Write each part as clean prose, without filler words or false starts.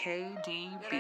KDB.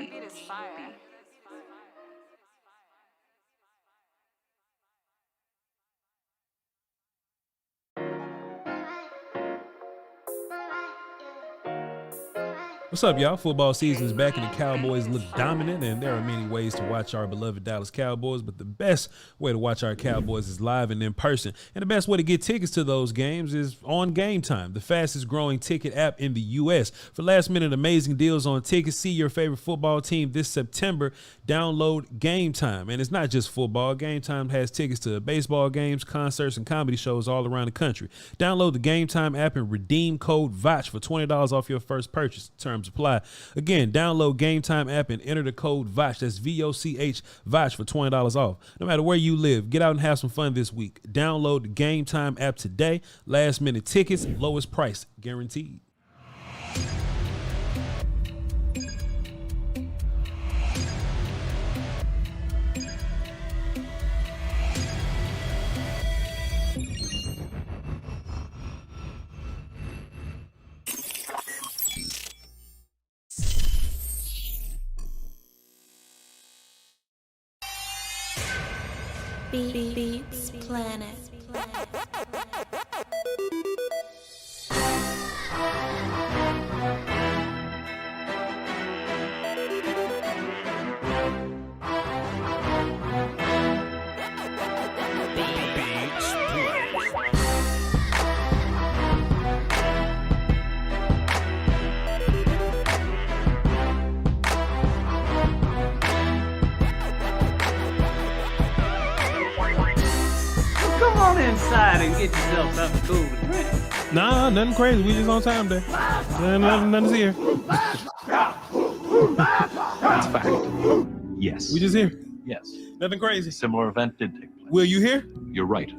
What's up, y'all? Football season is back and the Cowboys look dominant, and there are many ways to watch our beloved Dallas Cowboys, but the best way to watch our Cowboys is live and in person. And the best way to get tickets to those games is on Game Time, the fastest growing ticket app in the U.S. For last minute amazing deals on tickets, see your favorite football team this September. Download Game Time. And it's not just football. Game Time has tickets to baseball games, concerts, and comedy shows all around the country. Download the Game Time app and redeem code VOCH for $20 off your first purchase. Terms apply. Again, download Game Time app and enter the code VOCH. That's VOCH VOCH for $20 off. No matter where you live, get out and have some fun this week. Download the Game Time app today. Last minute tickets, lowest price guaranteed. Beats Planet. Inside and get yourself something cool to drink. Nah, nothing crazy. We just on time today. Nothing's here. That's fact. Yes. We just here. Yes. Nothing crazy. A similar event did take place. Will you here? You're right.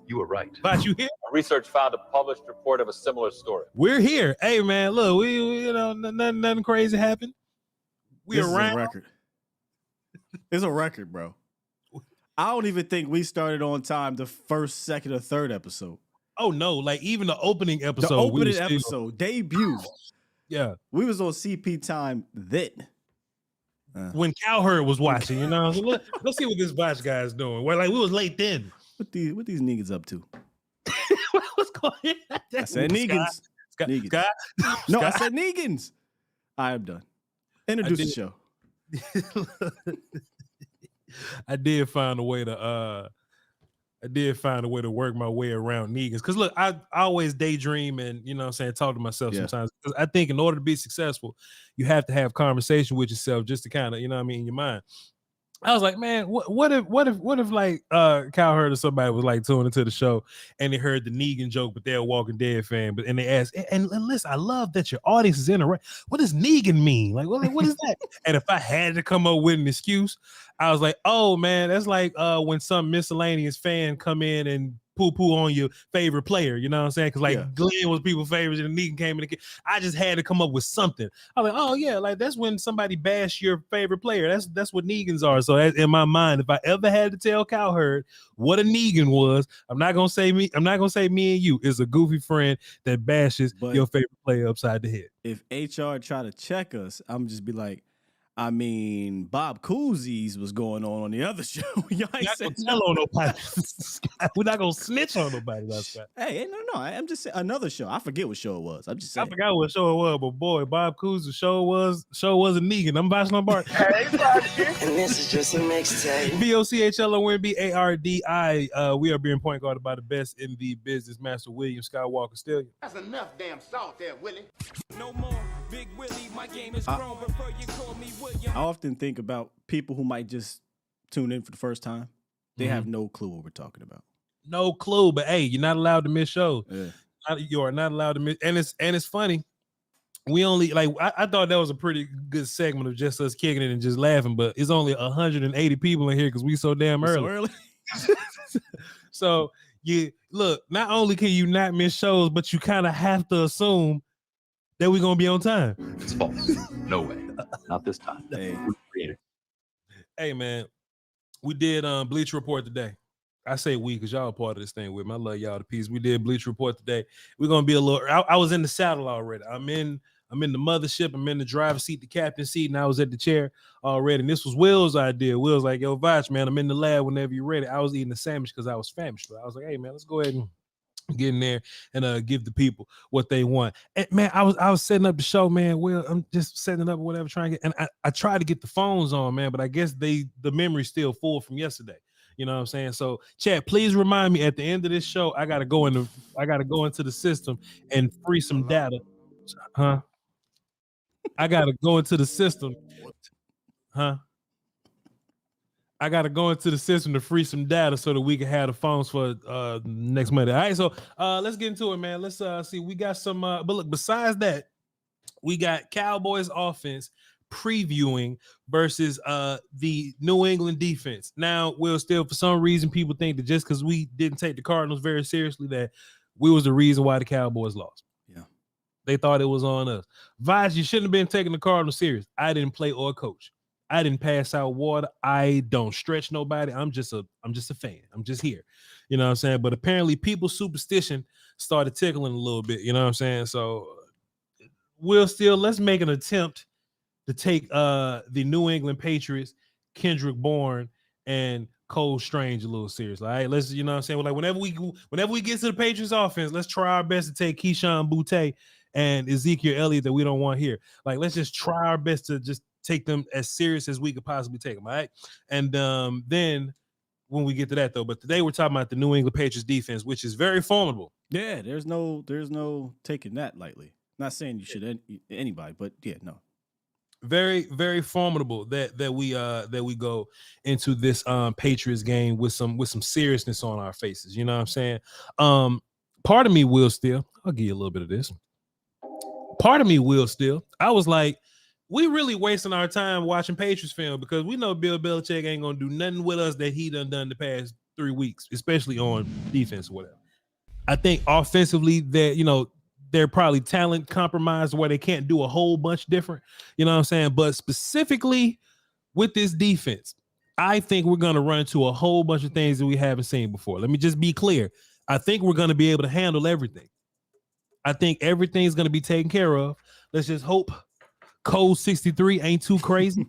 You were right. But you here? Research found a published report of a similar story. We're here. Hey man, look, we you know nothing crazy happened. This is a record. It's a record, bro. I don't even think we started on time the first, second, or third episode. Oh no, like even the opening episode. The opening episode, debut. Yeah. We was on CP time then. When Cowherd was watching, you know. So let's see what this Voch guy is doing. Well, like we was late then. What these niggas up to? What's going on? I said Negans. Negans. No, I said Negans. I am done. Introduce the show. I did find a way to work my way around Negans. Cause look, I always daydream and you know what I'm saying, talk to myself sometimes. Because I think in order to be successful, you have to have conversation with yourself just to kind of, you know what I mean, in your mind. I was like, man, what if like Cowherd or somebody was like tuning into the show and they heard the Negan joke, but they're a Walking Dead fan, but and they asked, and listen, I love that your audience is in a what does Negan mean? Like, what is that? And if I had to come up with an excuse, I was like, oh man, that's like when some miscellaneous fan come in and poo on your favorite player, you know what I'm saying? Because like Glenn was people's favorites and Negan came in. I just had to come up with something. I was like, oh yeah, like that's when somebody bash your favorite player. That's what Negans are. So that's in my mind. If I ever had to tell Cowherd what a Negan was, I'm not gonna say me and you. It's a goofy friend that bashes your favorite player upside the head. If HR try to check us, I'm just be like, I mean, Bob Cousy was going on the other show. Y'all ain't not gonna tell on nobody. We're not gonna snitch on nobody. Hey, no. I'm just saying another show. I forget what show it was. I'm just saying. I forgot what show it was, but boy, Bob Cousy's show was a Negan. I'm Voch Lombardi. Hey, and this is just a mixtape. VOCHLOMBARDI. We are being point guarded by the best in the business, Master William Skywalker Steele. That's enough damn salt there, Willie. No more Big Willie. My game is grown. Prefer you call me William. I often think about people who might just tune in for the first time. They have no clue what we're talking about. No clue, but hey, you're not allowed to miss shows. Yeah. You are not allowed to miss, and it's funny. We only like I thought that was a pretty good segment of just us kicking it and just laughing, but it's only 180 people in here because we so damn early. So you look, not only can you not miss shows, but you kind of have to assume that we're gonna be on time. It's false. No way. Not this time. Hey man, we did Bleach Report today. I say we because y'all are part of this thing with me. I love y'all to pieces. We did Bleach Report today. We're gonna be a little. I was in the saddle already. I'm in the mothership. I'm in the driver's seat, the captain's seat, and I was at the chair already. And this was Will's idea. Will's like, "Yo, Voch, man, I'm in the lab whenever you're ready." I was eating a sandwich because I was famished. I was like, "Hey, man, let's go ahead and get in there and give the people what they want." And man, I was setting up the show, man. Will, I'm just setting it up or whatever, trying to get. And I tried to get the phones on, man, but I guess the memory's still full from yesterday. You know what I'm saying? So, chat, please remind me at the end of this show, I gotta go into the system and free some data. Huh? I gotta go into the system. Huh? I gotta go into the system to free some data so that we can have the phones for next Monday. All right, so let's get into it, man. Let's see. We got some, but look, besides that, we got Cowboys offense previewing versus the New England defense. Now, Will, still for some reason people think that just because we didn't take the Cardinals very seriously that we was the reason why the Cowboys lost. Yeah, they thought it was on us. Voch, you shouldn't have been taking the Cardinals serious. I didn't play or coach. I didn't pass out water. I don't stretch nobody. I'm just a fan. I'm just here. You know what I'm saying? But apparently people's superstition started tickling a little bit. You know what I'm saying? So let's make an attempt to take the New England Patriots, Kendrick Bourne, and Cole Strange a little seriously. All right, let's, you know what I'm saying? Like whenever we get to the Patriots offense, let's try our best to take Keyshawn Boutte and Ezekiel Elliott that we don't want here. Like, let's just try our best to just take them as serious as we could possibly take them. All right. And then when we get to that though, but today we're talking about the New England Patriots defense, which is very formidable. Yeah, there's no taking that lightly. Not saying you should anybody, but yeah, no. Very, very formidable that we go into this Patriots game with some seriousness on our faces. You know what I'm saying? Part of me will still, I'll give you a little bit of this. Part of me will still, I was like, we really wasting our time watching Patriots film because we know Bill Belichick ain't gonna do nothing with us that he done the past 3 weeks, especially on defense or whatever. I think offensively that, you know, they're probably talent compromised where they can't do a whole bunch different, you know what I'm saying? But specifically with this defense, I think we're going to run into a whole bunch of things that we haven't seen before. Let me just be clear. I think we're going to be able to handle everything. I think everything's going to be taken care of. Let's just hope Code 63 ain't too crazy.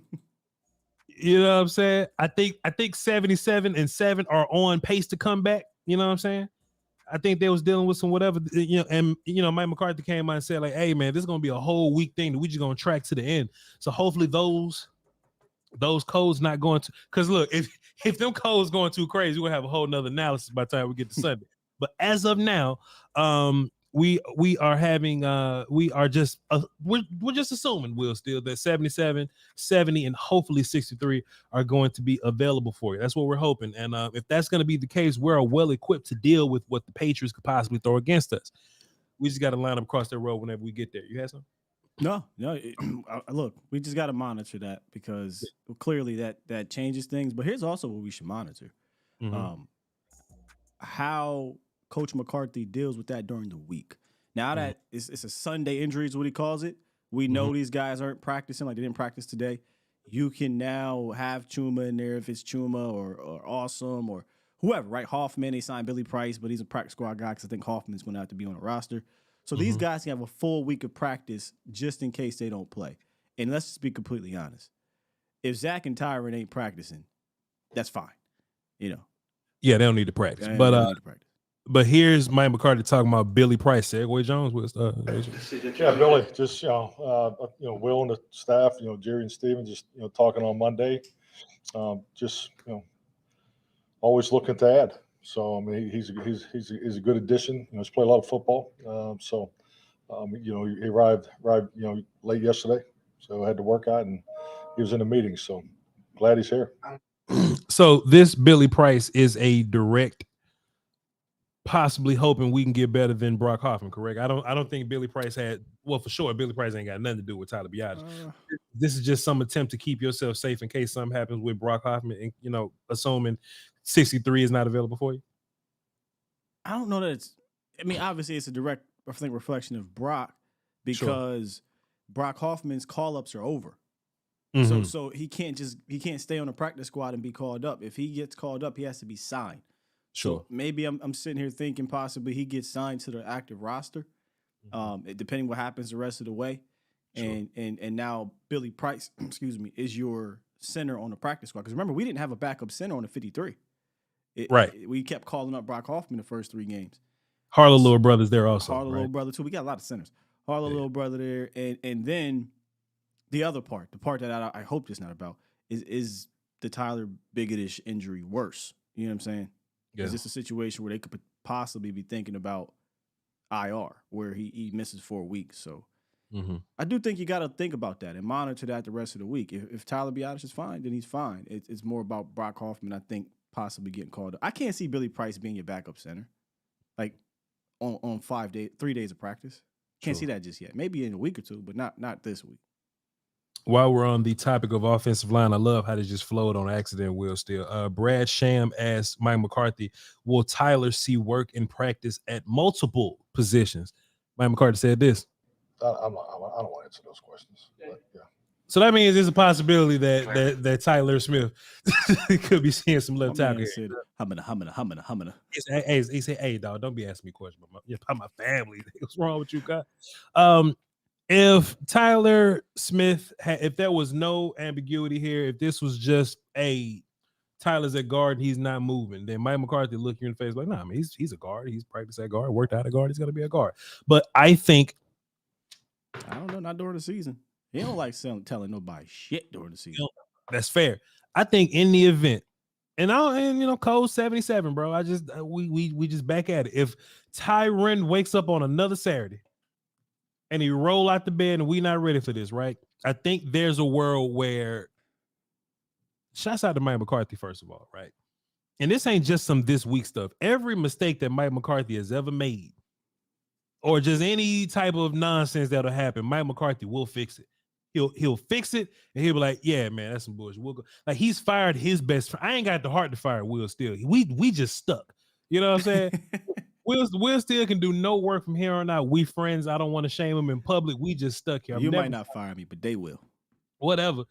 You know what I'm saying? I think 77 and 7 are on pace to come back. You know what I'm saying? I think they was dealing with some whatever, you know, and you know, Mike McCarthy came out and said like, "Hey man, this is gonna be a whole week thing that we just gonna track to the end." So hopefully those those codes not going to, because look, if them codes going too crazy, we'll have a whole nother analysis by the time we get to Sunday. But as of now, we are having we're just assuming, Will, still that 77, 70, and hopefully 63 are going to be available for you. That's what we're hoping. And if that's going to be the case, we're well equipped to deal with what the Patriots could possibly throw against us. We just got to line up across that road whenever we get there. You had something? No. Look, we just got to monitor that because clearly that changes things. But here's also what we should monitor: how Coach McCarthy deals with that during the week. Now that it's a Sunday injury is what he calls it. We know these guys aren't practicing, like they didn't practice today. You can now have Chuma in there if it's Chuma or Awesome or whoever, right? Hoffman, they signed Billy Price, but he's a practice squad guy because I think Hoffman's going to have to be on the roster. So these guys can have a full week of practice just in case they don't play. And let's just be completely honest. If Zach and Tyron ain't practicing, that's fine. You know. Yeah, they don't need to practice. But here's Mike McCarthy talking about Billy Price. Segway Jones was yeah, Billy, just Will and the staff, Jerry and Steven, just talking on Monday, always looking to add. So I mean, he's a good addition. He's played a lot of football. He arrived late yesterday, so I had to work out, and he was in a meeting. So glad he's here. So this Billy Price is a direct, possibly hoping we can get better than Brock Hoffman. Correct? I don't think Billy Price for sure. Billy Price ain't got nothing to do with Tyler Biadasz. This is just some attempt to keep yourself safe in case something happens with Brock Hoffman, and assuming 63 is not available for you. I don't know that obviously it's a direct, I think, reflection of Brock because Brock Hoffman's call-ups are over. So he can't stay on the practice squad and be called up. If he gets called up, he has to be signed. So maybe I'm sitting here thinking possibly he gets signed to the active roster, depending what happens the rest of the way. And now Billy Price, is your center on the practice squad. Because remember, we didn't have a backup center on the 53. We kept calling up Brock Hoffman the first 3 games. Harlow little brother's there also. Harlow little brother too. We got a lot of centers. Harlow little brother there, and then the other part, the part that I hope it's not about, is the Tyler Biggetish injury worse? You know what I'm saying? Yeah. Is this a situation where they could possibly be thinking about IR, where he misses 4 weeks? So I do think you got to think about that and monitor that the rest of the week. If Tyler Biadasz is fine, then he's fine. It's more about Brock Hoffman, I think, possibly getting called up. I can't see Billy Price being your backup center, like on 3 days of practice. Can't see that just yet. Maybe in a week or two, but not this week. While we're on the topic of offensive line, I love how they just flowed on accident, Will Steele. Brad Sham asked Mike McCarthy, will Tyler see work in practice at multiple positions? Mike McCarthy said this. I don't want to answer those questions. But yeah. So that means there's a possibility that Tyler Smith could be seeing some left tackle here. Humming. He said, hey, dog, don't be asking me questions about my family. What's wrong with you, guys? If Tyler Smith if there was no ambiguity here, if this was just Tyler's at guard and he's not moving, then Mike McCarthy look you in the face like, nah, man, he's a guard. He's practiced at guard, worked out at guard. He's going to be a guard. But I think, I don't know, not during the season. He don't like telling nobody shit during the season. That's fair. I think in the event, and code 77, bro. We just back at it. If Tyron wakes up on another Saturday and he roll out the bed and we not ready for this, right? I think there's a world where, shouts out to Mike McCarthy, first of all, right? And this ain't just some this week stuff. Every mistake that Mike McCarthy has ever made, or just any type of nonsense that'll happen, Mike McCarthy will fix it. He'll fix it, and he'll be like, yeah, man, that's some bullshit. We'll go. Like, he's fired his best friend. I ain't got the heart to fire Will Steele. We just stuck. You know what I'm saying? Will Steele can do no work from here on out. We friends. I don't want to shame him in public. We just stuck here. You might not fire me, but they will. Whatever.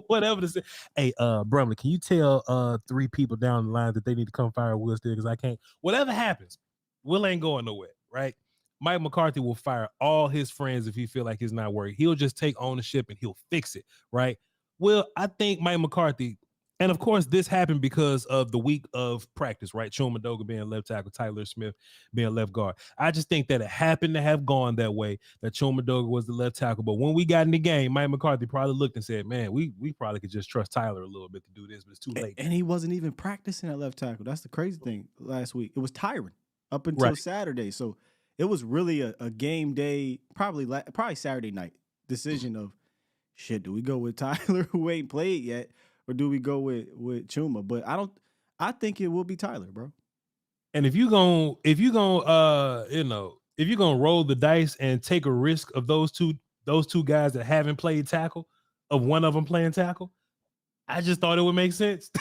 Whatever to say. Hey, Brumley, can you tell 3 people down the line that they need to come fire Will Steele? Because I can't. Whatever happens, Will ain't going nowhere, right? Mike McCarthy will fire all his friends if he feel like it's not working. He'll just take ownership and he'll fix it, right? Well, I think Mike McCarthy, And of course, this happened because of the week of practice, right? Chuma Doga being left tackle, Tyler Smith being left guard. I just think that it happened to have gone that way, that Chuma Doga was the left tackle. But when we got in the game, Mike McCarthy probably looked and said, man, we probably could just trust Tyler a little bit to do this, but it's too late. And he wasn't even practicing at left tackle. That's the crazy thing last week. It was Tyron up until Saturday. So it was really a game day, probably Saturday night decision of, shit, do we go with Tyler who ain't played yet? Or do we go with Chuma? But I think it will be Tyler, bro. And if you gonna roll the dice and take a risk of those two guys that haven't played tackle, of one of them playing tackle, I just thought it would make sense.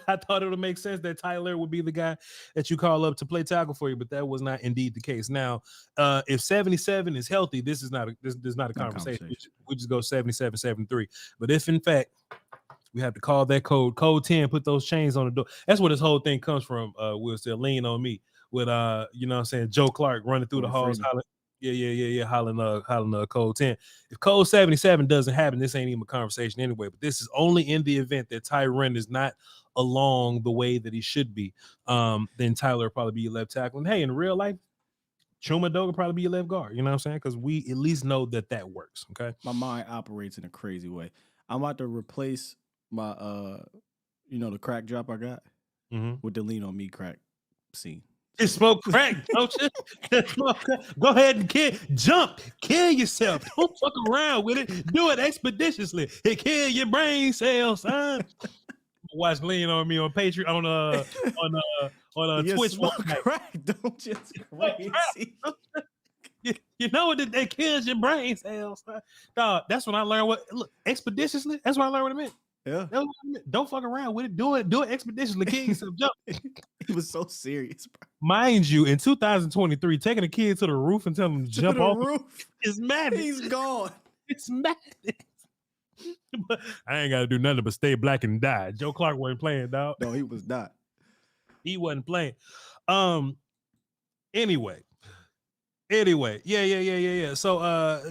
I thought it would make sense that Tyler would be the guy that you call up to play tackle for you, but that was not indeed the case. Now, if 77 is healthy, this is not a conversation. We just go 77-73. But if in fact we have to call that code 10, put those chains on the door. That's where this whole thing comes from. We'll still lean on me with you know what I'm saying, Joe Clark running through the halls, hollering code 10. If code 77 doesn't happen, this ain't even a conversation anyway. But this is only in the event that Tyron is not along the way that he should be. Then Tyler will probably be your left tackle. And hey, in real life, Chuma Doga probably be your left guard. You know what I'm saying? Because we at least know that works. Okay. My mind operates in a crazy way. I'm about to replace my the crack drop I got with the lean on me crack scene. Just smoke crack, don't you? Go ahead and kill yourself. Don't fuck around with it. Do it expeditiously. It kill your brain cells, son. Watch Lean on Me on Patreon on Twitch. Smoke crack, don't you? Crazy. You know what? That kills your brain cells, son. Dog, that's when I learned look expeditiously. That's when I learned what it meant. Yeah. Don't fuck around with it. Do it expeditiously. Kill yourself. Jump. He was so serious, bro. Mind you, in 2023, taking a kid to the roof and telling him to jump off roof is madness. He's gone. It's madness. But I ain't got to do nothing but stay black and die. Joe Clark wasn't playing, dog. No, he was not. He wasn't playing. Anyway, yeah. So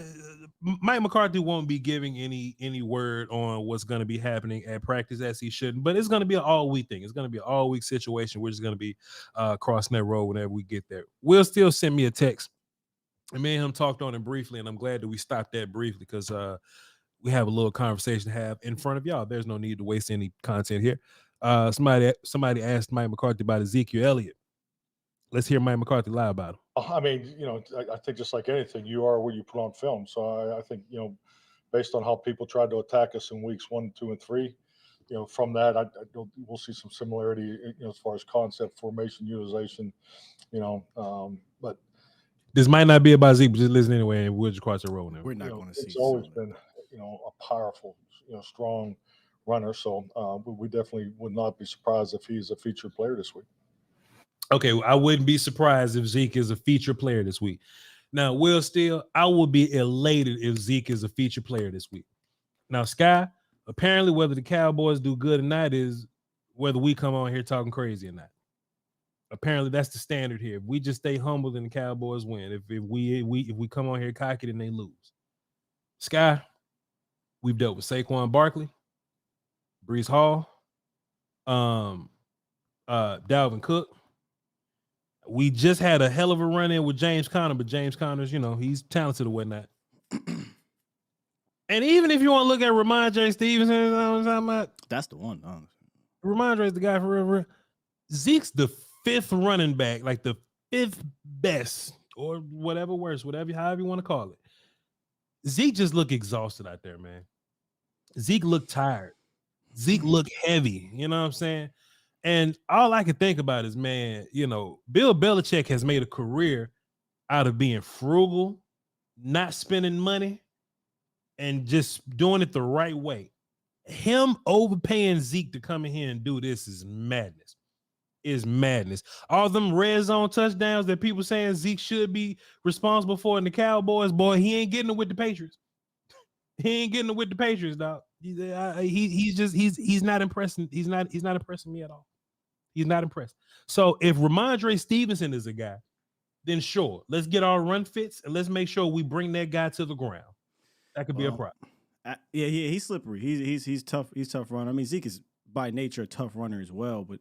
Mike McCarthy won't be giving any word on what's going to be happening at practice, as he shouldn't, but it's going to be an all-week thing. It's going to be an all-week situation. We're just going to be crossing that road whenever we get there. Will still send me a text, and me and him talked on it briefly, and I'm glad that we stopped that briefly because we have a little conversation to have in front of y'all. There's no need to waste any content here. Somebody asked Mike McCarthy about Ezekiel Elliott. Let's hear Mike McCarthy lie about him. I mean, I think just like anything, you are what you put on film. So I think, based on how people tried to attack us in weeks 1, 2, and 3, from that, we'll see some similarity, as far as concept, formation, utilization, but this might not be about Zeke, but just listen anyway, and we'll just cross the road now. We're not going to see. It's always been, a powerful, strong runner. So we definitely would not be surprised if he's a featured player this week. Okay, I wouldn't be surprised if Zeke is a feature player this week. Now, Will Steele, I will be elated if Zeke is a feature player this week. Now, Sky, apparently whether the Cowboys do good or not is whether we come on here talking crazy or not. Apparently, that's the standard here. If we just stay humble, then the Cowboys win. If we come on here cocky, then they lose. Sky, we've dealt with Saquon Barkley, Breece Hall, Dalvin Cook. We just had a hell of a run in with James Conner, but James Conner's, he's talented or whatnot. And even if you want to look at Ramondre Stevenson, you know what I'm talking about? That's the one. Honestly. Ramondre's the guy for real. Zeke's the 5th running back, like the 5th best, or whatever worse, however you want to call it. Zeke just looked exhausted out there, man. Zeke looked tired. Zeke looked heavy. You know what I'm saying? And all I can think about is, man, Bill Belichick has made a career out of being frugal, not spending money, and just doing it the right way. Him overpaying Zeke to come in here and do this is madness. All them red zone touchdowns that people saying Zeke should be responsible for in the Cowboys, boy, he ain't getting it with the Patriots. He ain't getting it with the Patriots, dog. He's not impressing. He's not impressing me at all. He's not impressed. So if Ramondre Stevenson is a guy, then sure, let's get our run fits and let's make sure we bring that guy to the ground. That could be a problem. He's slippery. He's tough. He's tough run. I mean, Zeke is by nature a tough runner as well, but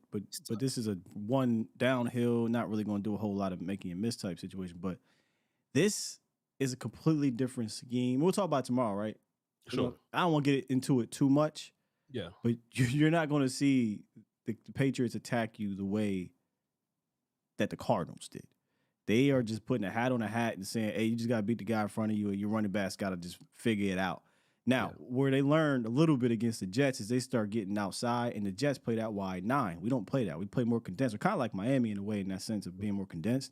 this is a one downhill, not really going to do a whole lot of making a miss type situation. But this is a completely different scheme. We'll talk about it tomorrow, right? Sure. I don't want to get into it too much. Yeah. But you're not going to see the Patriots attack you the way that the Cardinals did. They are just putting a hat on a hat and saying, hey, you just got to beat the guy in front of you, and your running back's got to just figure it out. Now, where they learned a little bit against the Jets is they start getting outside, and the Jets play that wide 9. We don't play that. We play more condensed. We're kind of like Miami in a way, in that sense of being more condensed.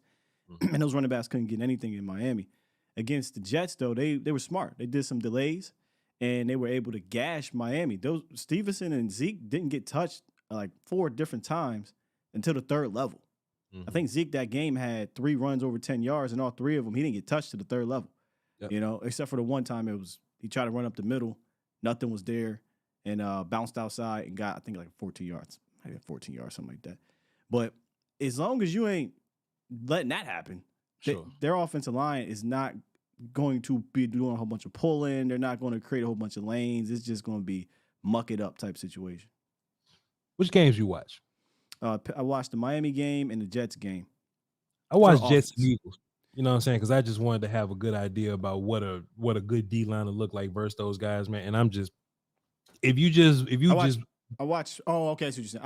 And those running backs couldn't get anything in Miami. Against the Jets, though, they were smart. They did some delays, and they were able to gash Miami. Those Stevenson and Zeke didn't get touched like 4 different times until the 3rd level. I think Zeke that game had 3 runs over 10 yards, and all 3 of them, he didn't get touched to the 3rd level. Yep. You know, except for the one time he tried to run up the middle, nothing was there, and bounced outside and got, I think, like 14 yards. Maybe 14 yards, something like that. But as long as you ain't letting that happen, their offensive line is not going to be doing a whole bunch of pulling. They're not going to create a whole bunch of lanes. It's just going to be muck it up type situation. Which games you watch? I watched the Miami game and the Jets game. I watched Jets and Eagles. You know what I'm saying? Because I just wanted to have a good idea about what a good D line to look like versus those guys, man. And I'm just, I watched. Oh, okay. That's what you're saying.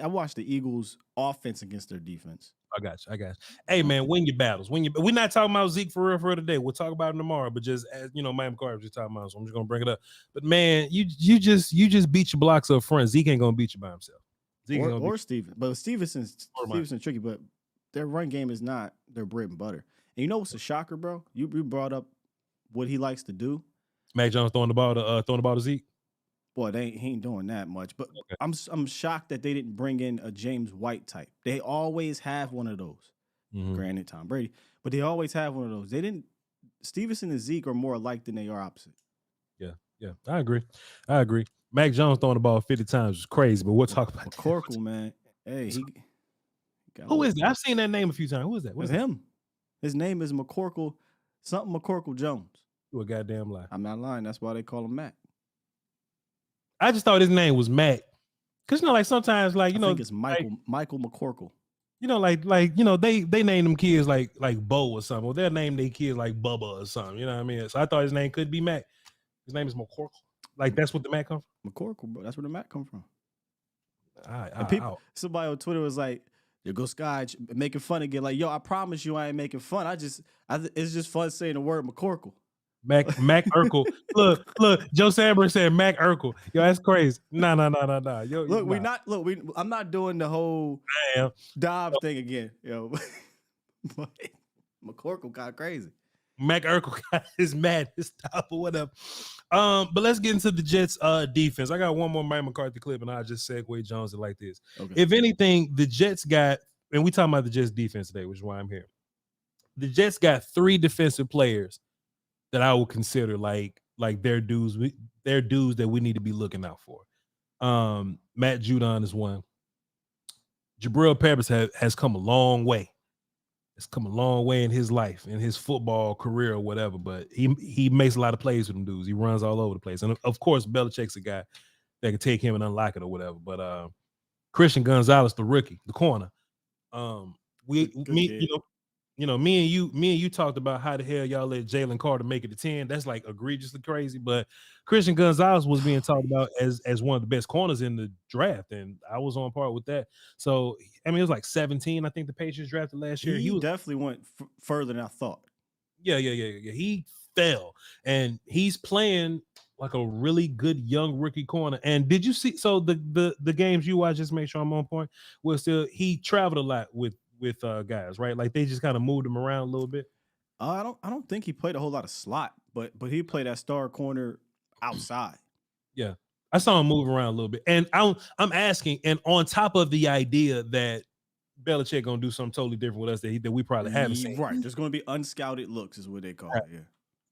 I watched the Eagles' offense against their defense. I got you. Hey, man, win your battles. We're not talking about Zeke for real today. We'll talk about it tomorrow. But just as you know, Miami McCarthy just talking about, so I'm just gonna bring it up. But man, you just beat your blocks up front. Zeke ain't gonna beat you by himself. Or Steven. But Stevenson's tricky, but their run game is not their bread and butter. And you know what's a shocker, bro? You brought up what he likes to do. Mac Jones throwing the ball to Zeke. Boy, he ain't doing that much. But okay. I'm shocked that they didn't bring in a James White type. They always have one of those. Granted, Tom Brady, but they always have one of those. They didn't. Stevenson and Zeke are more alike than they are opposite. Yeah, I agree. Mac Jones throwing the ball 50 times is crazy, but we'll talk about McCorkle, man. Hey, who is that? I've seen that name a few times. Who is that? What's him? His name is McCorkle, something McCorkle Jones. You a goddamn lie. I'm not lying. That's why they call him Mac. I just thought his name was Mac. Because, like sometimes, I think it's Michael McCorkle. They name them kids like Bo or something. Or they'll name their kids like Bubba or something. You know what I mean? So I thought his name could be Mac. His name is McCorkle. That's what the Mac come from? McCorkle, bro. That's where the Mac come from. Somebody on Twitter was like, "Yo, go Sky," making fun again. Like, yo, I promise you, I ain't making fun. It's just fun saying the word McCorkle. Mac Urkel. Look. Joe Sandberg said Mac Urkel. Yo, that's crazy. No. Yo, I'm not doing the whole Dobbs thing again. Yo, McCorkle got crazy. Mac Urkel got his madness top or whatever. But let's get into the Jets defense. I got one more Mike McCarthy clip, and I'll just segue Jones like this. Okay. If anything, the Jets got, and we talking about the Jets defense today, which is why I'm here. The Jets got 3 defensive players that I would consider like their dudes that we need to be looking out for. Matt Judon is one. Jabril Peppers has come a long way. It's come a long way in his life, in his football career or whatever, but he makes a lot of plays with them dudes. He runs all over the place. And of course, Belichick's a guy that can take him and unlock it or whatever. But Christian Gonzalez, the rookie, the corner. Me and you talked about how the hell y'all let Jalen Carter make it to 10. That's like egregiously crazy. But Christian Gonzalez was being talked about as one of the best corners in the draft, and I was on par with that. So I mean, it was like 17. I think the Patriots drafted last year. He definitely went further than I thought. Yeah. He fell, and he's playing like a really good young rookie corner. And did you see? So the games you watch, just make sure I'm on point. He traveled a lot with guys, right? Like they just kind of moved him around a little bit. I don't think he played a whole lot of slot, but he played that star corner outside. Yeah, I saw him move around a little bit, and I'm asking, and on top of the idea that Belichick gonna do something totally different with us that we probably haven't seen. Right, there's gonna be unscouted looks, is what they call it. Yeah.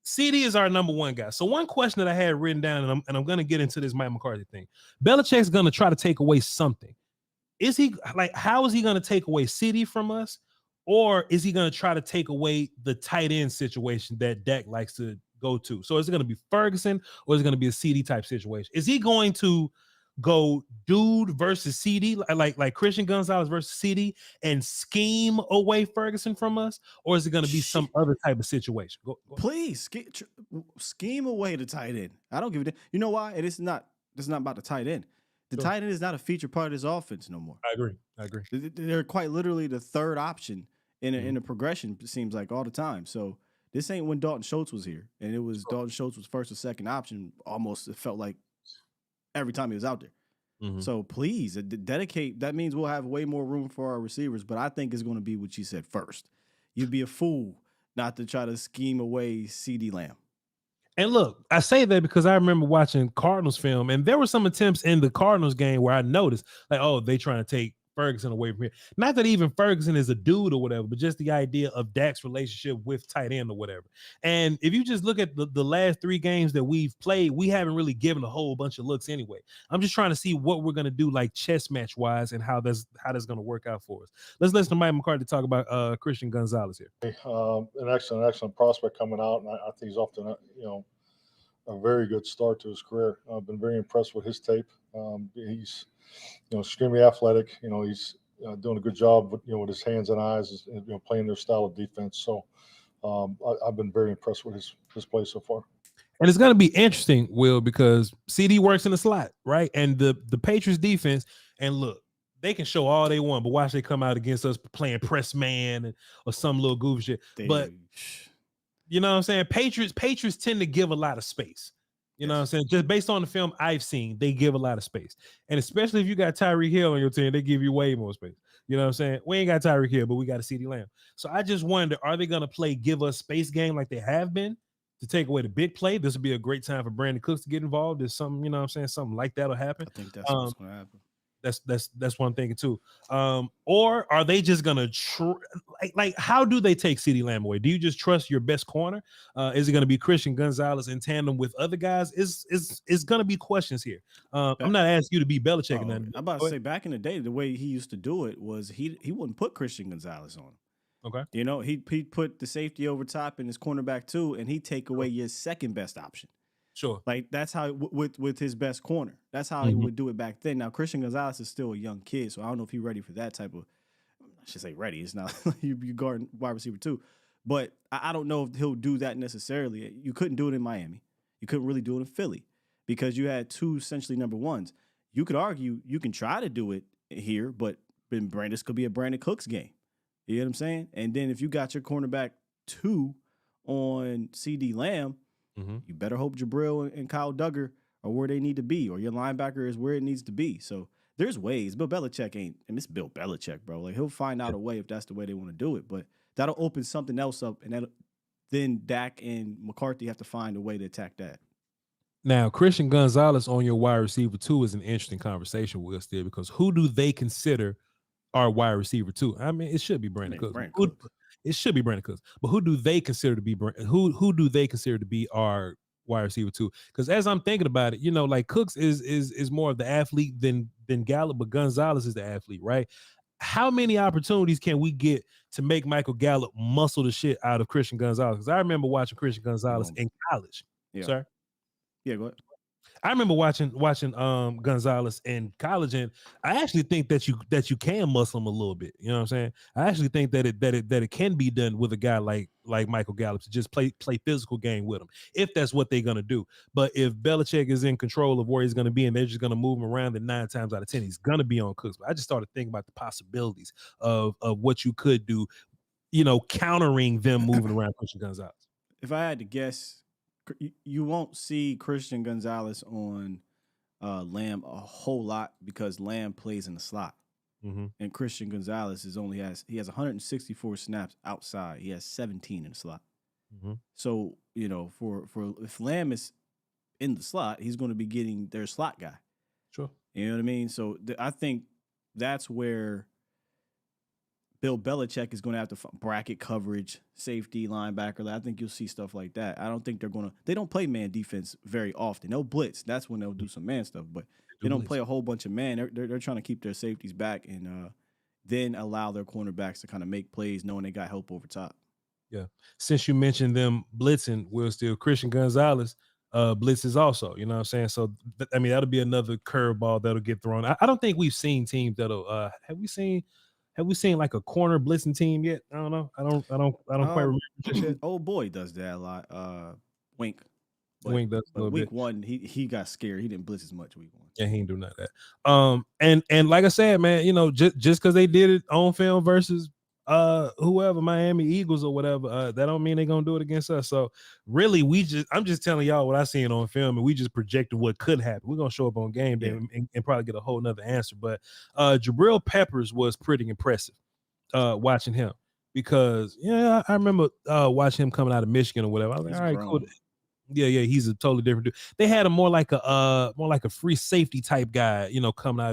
CD is our number one guy. So one question that I had written down, and I'm gonna get into this Mike McCarthy thing. Belichick's gonna try to take away something. Is he how is he going to take away CD from us, or is he going to try to take away the tight end situation that Dak likes to go to? So is it going to be Ferguson, or is it going to be a CD type situation? Is he going to go dude versus CD, like Christian Gonzalez versus CD, and scheme away Ferguson from us, or is it going to be some other type of situation? Go. Please scheme away the tight end. I don't give a damn. You know why? It's not about the tight end. The tight end is not a feature part of this offense no more. I agree. They're quite literally the third option in a progression, it seems like, all the time. So this ain't when Dalton Schultz was here, and it was Dalton Schultz was first or second option. Almost, it felt like every time he was out there. So please dedicate. That means we'll have way more room for our receivers, but I think it's going to be what you said first. You'd be a fool not to try to scheme away CD Lamb. And look, I say that because I remember watching Cardinals film, and there were some attempts in the Cardinals game where I noticed, like, oh, they trying to take Ferguson away from here. Not that even Ferguson is a dude or whatever, but just the idea of Dak's relationship with tight end or whatever. And if you just look at the last 3 games that we've played, we haven't really given a whole bunch of looks anyway. I'm just trying to see what we're going to do, like chess match wise, and how that's going to work out for us. Let's listen to Mike McCarthy talk about Christian Gonzalez here. An excellent prospect coming out, and I think he's off to a very good start to his career. I've been very impressed with his tape. He's extremely athletic. He's doing a good job with his hands and eyes, playing their style of defense. So I've been very impressed with his play so far. And it's going to be interesting, Will, because CD works in the slot, right? And the Patriots defense, and look, they can show all they want, but watch they come out against us playing press man or some little goofy shit. But you know what I'm saying? Patriots tend to give a lot of space. You know what I'm saying? Just based on the film I've seen, they give a lot of space. And especially if you got Tyreek Hill on your team, they give you way more space. You know what I'm saying? We ain't got Tyreek Hill, but we got a CeeDee Lamb. So I just wonder, are they going to play give us space game like they have been to take away the big play? This would be a great time for Brandon Cooks to get involved. There's something, you know what I'm saying? Something like that will happen. I think that's what's going to happen. That's what I'm thinking too. Or are they just gonna like how do they take CeeDee Lamb away? Do you just trust your best corner? Is it gonna be Christian Gonzalez in tandem with other guys? Is gonna be questions here. I'm not asking you to be Belichick or nothing. I'm about to say, back in the day, the way he used to do it was he wouldn't put Christian Gonzalez on. Okay. He'd put the safety over top and his cornerback too, and he'd take away your second best option. Sure. Like that's how with his best corner. That's how he would do it back then. Now Christian Gonzalez is still a young kid, so I don't know if he's ready for that type of. I should say ready. It's not you guarding wide receiver too, but I don't know if he'll do that necessarily. You couldn't do it in Miami. You couldn't really do it in Philly because you had 2 essentially number ones. You could argue you can try to do it here, but this could be a Brandon Cooks game. You know what I'm saying? And then if you got your cornerback 2 on CD Lamb. You better hope Jabril and Kyle Duggar are where they need to be, or your linebacker is where it needs to be. So there's ways. Bill Belichick ain't, and it's Bill Belichick, bro. Like he'll find out a way if that's the way they want to do it. But that'll open something else up, and then Dak and McCarthy have to find a way to attack that. Now, Christian Gonzalez on your wide receiver 2 is an interesting conversation, Will, still, because who do they consider our wide receiver 2? I mean, it should be Brandon Cooks. It should be Brandon Cooks, but who do they consider to be who do they consider to be our wide receiver 2? Because as I'm thinking about it, like Cooks is more of the athlete than Gallup, but Gonzalez is the athlete, right? How many opportunities can we get to make Michael Gallup muscle the shit out of Christian Gonzalez? Because I remember watching Christian Gonzalez in college. Yeah. Sorry? Yeah, go ahead. I remember watching Gonzalez in college, and I actually think that you can muscle him a little bit. You know what I'm saying? I actually think that it can be done with a guy like Michael Gallup to just play physical game with him, if that's what they're gonna do. But if Belichick is in control of where he's gonna be and they're just gonna move him around, then 9 times out of 10 he's gonna be on Cooks. But I just started thinking about the possibilities of what you could do, countering them moving around Christian Gonzalez. If I had to guess, you won't see Christian Gonzalez on Lamb a whole lot because Lamb plays in the slot. And Christian Gonzalez has 164 snaps outside. He has 17 in the slot. So, for if Lamb is in the slot, he's going to be getting their slot guy. Sure. You know what I mean? So I think that's where Bill Belichick is going to have to bracket coverage, safety, linebacker. I think you'll see stuff like that. I don't think they don't play man defense very often. They'll blitz. That's when they'll do some man stuff, but they don't play a whole bunch of man. They're trying to keep their safeties back and then allow their cornerbacks to kind of make plays knowing they got help over top. Yeah. Since you mentioned them blitzing, Will, still Christian Gonzalez, blitzes also. You know what I'm saying? So I mean, that'll be another curveball that'll get thrown. I don't think we've seen teams that'll. Have we seen like a corner blitzing team yet? I don't know. I don't quite remember just yet. Old boy does that a lot. Wink. Wink does a little week bit. one, he got scared. He didn't blitz as much week one. Yeah, he didn't do none of that. And like I said, man, you know, just because they did it on film versus whoever, Miami Eagles or whatever, that don't mean they're gonna do it against us. So really, I'm just telling y'all what I seen on film, and we just projected what could happen. We're gonna show up on game day and probably get a whole nother answer. But Jabril Peppers was pretty impressive watching him, because I remember watching him coming out of Michigan or whatever. I was like, all right, cool. Yeah, he's a totally different dude. They had him more like a free safety type guy, coming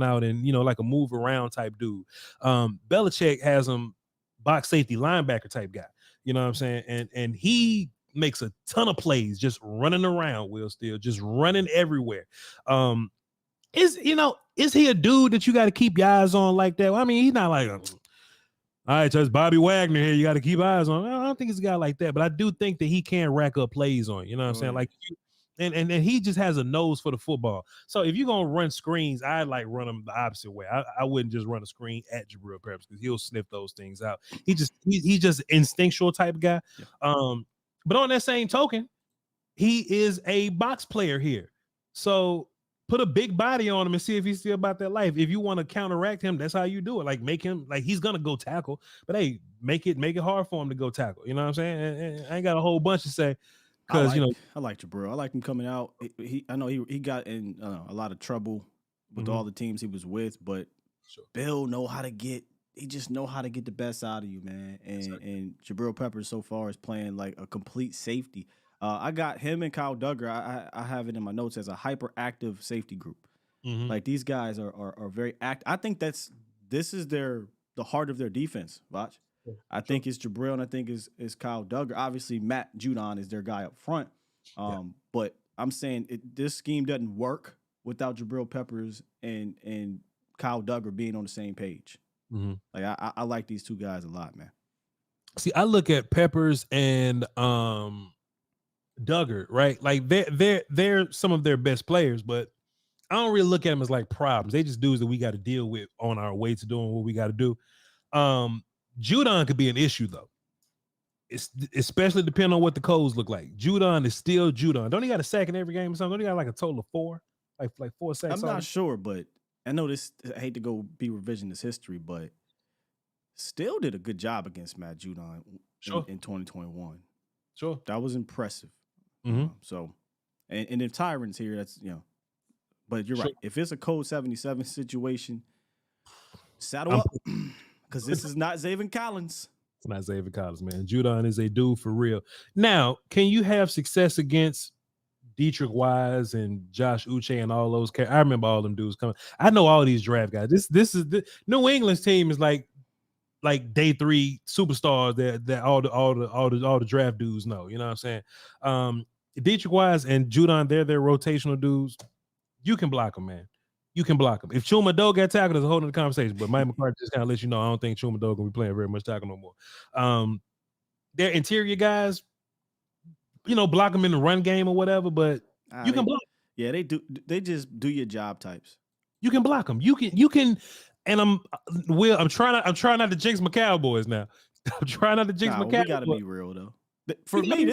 out and like a move around type dude. Belichick has him box safety linebacker type guy. You know what I'm saying? And he makes a ton of plays just running around, Will Steele, just running everywhere. Is he a dude that you got to keep your eyes on like that? Well, I mean, he's not like all right, so it's Bobby Wagner here. You got to keep eyes on. I don't think he's a guy like that, but I do think that he can rack up plays on. You know what I'm saying? Like, and he just has a nose for the football. So if you're gonna run screens, I like run them the opposite way. I wouldn't just run a screen at Jabril Peppers, because he'll sniff those things out. He's just instinctual type of guy. Yeah. But on that same token, he is a box player here. So put a big body on him and see if he's still about that life. If you want to counteract him, that's how you do it. Like, make him, like, he's gonna go tackle, but hey, make it hard for him to go tackle. You know what I'm saying? And I ain't got a whole bunch to say, because I like Jabril. I like him coming out. I know he got in a lot of trouble with all the teams he was with, but Bill he just know how to get the best out of you, man. And Jabril Peppers so far is playing like a complete safety. I got him and Kyle Duggar. I have it in my notes as a hyperactive safety group. Mm-hmm. Like, these guys are very active. I think this is the heart of their defense, Voch. I think it's Jabril, and I think is Kyle Duggar. Obviously, Matt Judon is their guy up front. But I'm saying this scheme doesn't work without Jabril Peppers and Kyle Duggar being on the same page. Mm-hmm. Like, I like these two guys a lot, man. See, I look at Peppers and Duggar, right? Like, they're some of their best players, but I don't really look at them as like problems. They just dudes that we got to deal with on our way to doing what we got to do. Judon could be an issue, though. It's especially depending on what the codes look like. Judon is still Judon. Don't he got a sack in every game or something? Don't he got like a total of 4? Like 4 sacks? I'm not sure, but I know this. I hate to go be revisionist history, but Steele did a good job against Matt Judon in 2021. Sure, that was impressive. Mm-hmm. So, and if Tyron's here, that's But you're right. If it's a code 77 situation, saddle up, because this is not Zaven Collins. It's not Zaven Collins, man. Judon is a dude for real. Now, can you have success against Dietrich Wise and Josh Uche and all those? I remember all them dudes coming. I know all these draft guys. This is the New England's team is like day 3 superstars that all the draft dudes know. You know what I'm saying? Dietrich Wise and Judon, they're rotational dudes. You can block them, man. You can block them. If Chuma Doe got tackled, there's a whole other conversation. But Mike McCarthy just kind of lets you know I don't think Chuma Doe gonna be playing very much tackle no more. They're interior guys, block them in the run game or whatever. But you can block. Yeah, they do. They just do your job types. You can block them. You can. And I'm trying not to jinx my Cowboys now. I'm trying not to jinx my Cowboys. We gotta be real though. For me,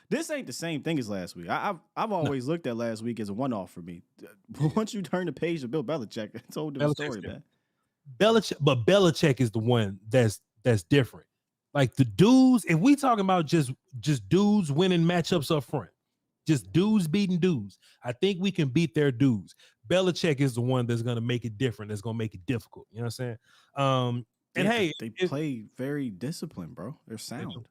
this ain't the same thing as last week. I've always looked at last week as a one-off for me. Once you turn the page to Bill Belichick, it's a whole different story, man. Belichick is the one that's different. Like, the dudes, if we talking about just dudes winning matchups up front, just dudes beating dudes, I think we can beat their dudes. Belichick is the one that's gonna make it different. That's gonna make it difficult. You know what I'm saying? They play very disciplined, bro. They're sound.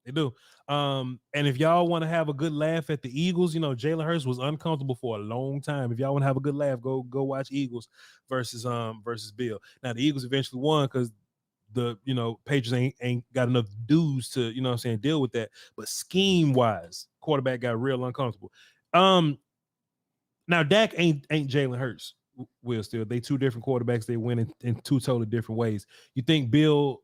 They do. And if y'all want to have a good laugh at the Eagles, Jalen Hurts was uncomfortable for a long time. If y'all want to have a good laugh, go watch Eagles versus Bill. Now, the Eagles eventually won because the Patriots ain't got enough dudes to deal with that. But scheme wise, quarterback got real uncomfortable. Now Dak ain't Jalen Hurts. Will Steele. They two different quarterbacks. They win in two totally different ways. You think Bill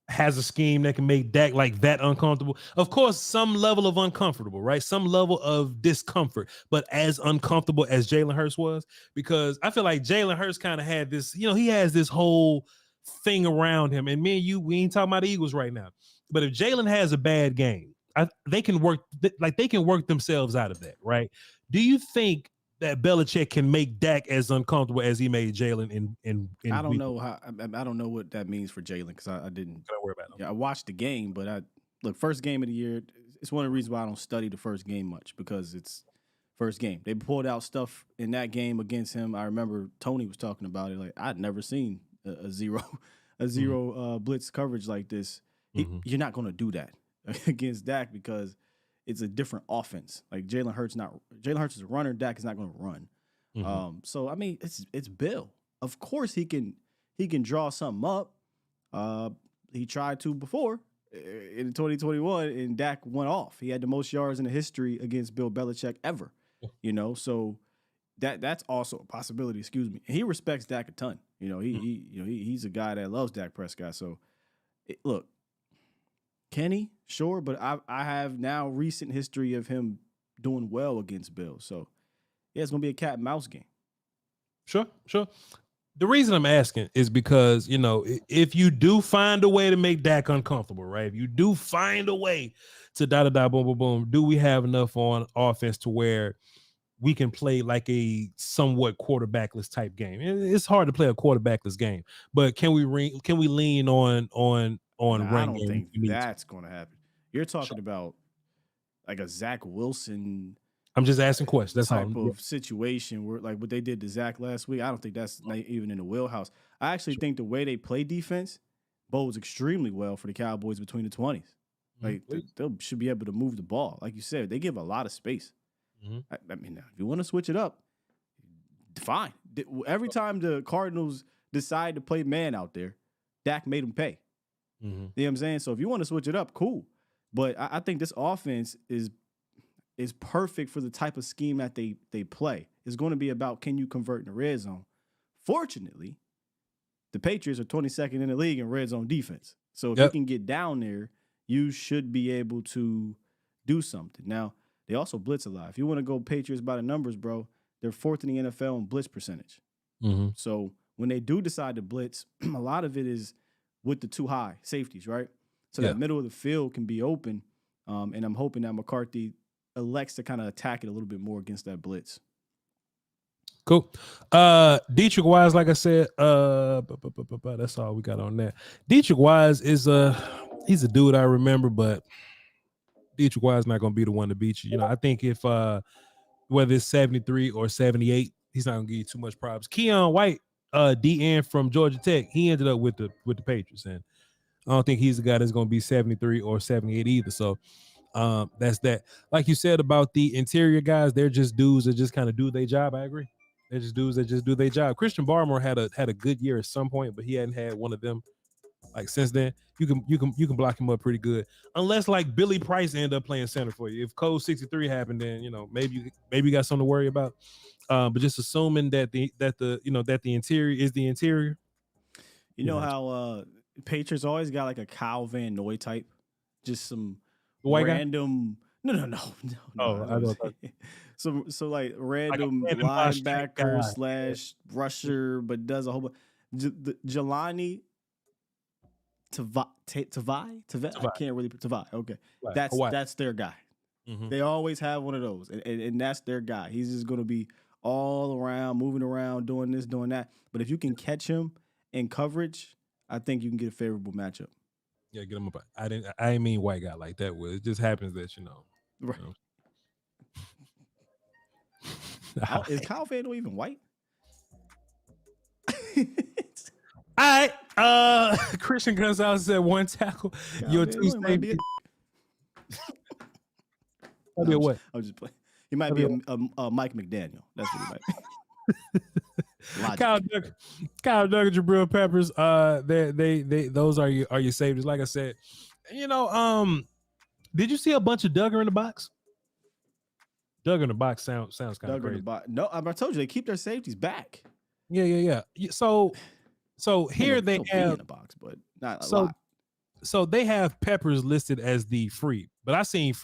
has a scheme that can make Dak like that uncomfortable. Of course, some level of uncomfortable, right? Some level of discomfort, but as uncomfortable as Jalen Hurts was, because I feel like Jalen Hurts kind of had this, he has this whole thing around him. And me and you, we ain't talking about the Eagles right now. But if Jalen has a bad game, they can work themselves out of that, right? Do you think that Belichick can make Dak as uncomfortable as he made Jalen in I don't know I don't know what that means for Jalen because I didn't. Don't worry about it. Yeah, I watched the game, but first game of the year. It's one of the reasons why I don't study the first game much because it's first game. They pulled out stuff in that game against him. I remember Tony was talking about it. Like I'd never seen a zero blitz coverage like this. You're not going to do that against Dak because it's a different offense. Like Jalen Hurts is a runner. Dak is not going to run. So I mean, it's Bill. Of course he can draw something up. He tried to before in 2021, and Dak went off. He had the most yards in the history against Bill Belichick ever. So that's also a possibility. Excuse me. And he respects Dak a ton. He's a guy that loves Dak Prescott. So look. Can he? Sure, but I have now recent history of him doing well against Bill. So, yeah, it's going to be a cat and mouse game. Sure. The reason I'm asking is because, if you do find a way to make Dak uncomfortable, right? If you do find a way to boom, boom, boom, do we have enough on offense to where we can play like a somewhat quarterbackless type game? It's hard to play a quarterbackless game, but can we lean on run I don't game? think that's going to happen. You're talking about like a Zach Wilson. I'm just asking questions. That's type of situation where like what they did to Zach last week. I don't think that's not even in the wheelhouse. I actually think the way they play defense bodes extremely well for the Cowboys between the 20s. Like they should be able to move the ball. Like you said, they give a lot of space. I mean, now, if you want to switch it up, fine. Every time the Cardinals decide to play man out there, Dak made them pay. You know what I'm saying? So if you want to switch it up, cool. But I think this offense is perfect for the type of scheme that they play. It's going to be about can you convert in the red zone. Fortunately, the Patriots are 22nd in the league in red zone defense. So if you can get down there, you should be able to do something. Now, they also blitz a lot. If you want to go Patriots by the numbers, bro, they're 4th in the NFL in blitz percentage. So when they do decide to blitz, a lot of it is with the two high safeties, right? So that middle of the field can be open. And I'm hoping that McCarthy elects to kind of attack it a little bit more against that blitz. Cool. Dietrich Wise, like I said, that's all we got on that. Dietrich Wise is he's a dude I remember, but Dietrich Wise not going to be the one to beat you. I think if whether it's 73 or 78, he's not going to give you too much problems. Keon White, DN from Georgia Tech, he ended up with the Patriots, and I don't think he's the guy that's going to be 73 or 78 either. So that's that. Like you said about the interior guys, they're just dudes that just kind of do their job. I agree. They're just dudes that just do their job. Christian Barmore had a good year at some point, but he hadn't had one of them like since then. You can block him up pretty good, unless like Billy Price end up playing center for you. If Code 63 happened, then maybe you got something to worry about. But just assuming that the interior is the interior. You know how Patriots always got like a Kyle Van Noy type, just some random. Guy? No. Oh, so like random linebacker / rusher, but does a whole bunch. Jelani Tavai. I can't really Tavai. Okay, right. That's their guy. They always have one of those, and that's their guy. He's just going to be all around, moving around, doing this, doing that. But if you can catch him in coverage, I think you can get a favorable matchup. Yeah, get him up. I didn't mean white guy like that. It just happens that Right. Is Kyle Van Noy even white? All right. Christian Gonzalez said one tackle. Your two safety. Might be a what? I'm just playing. He might be a Mike McDaniel. That's what he might be. Kyle Duggar, Jabril Peppers. They those are your safeties. Like I said, did you see a bunch of Duggar in the box? Duggar in the box sounds kind of crazy. No, I told you they keep their safeties back. Yeah. So here they have in the box, but not a lot. So they have Peppers listed as the free, but I've seen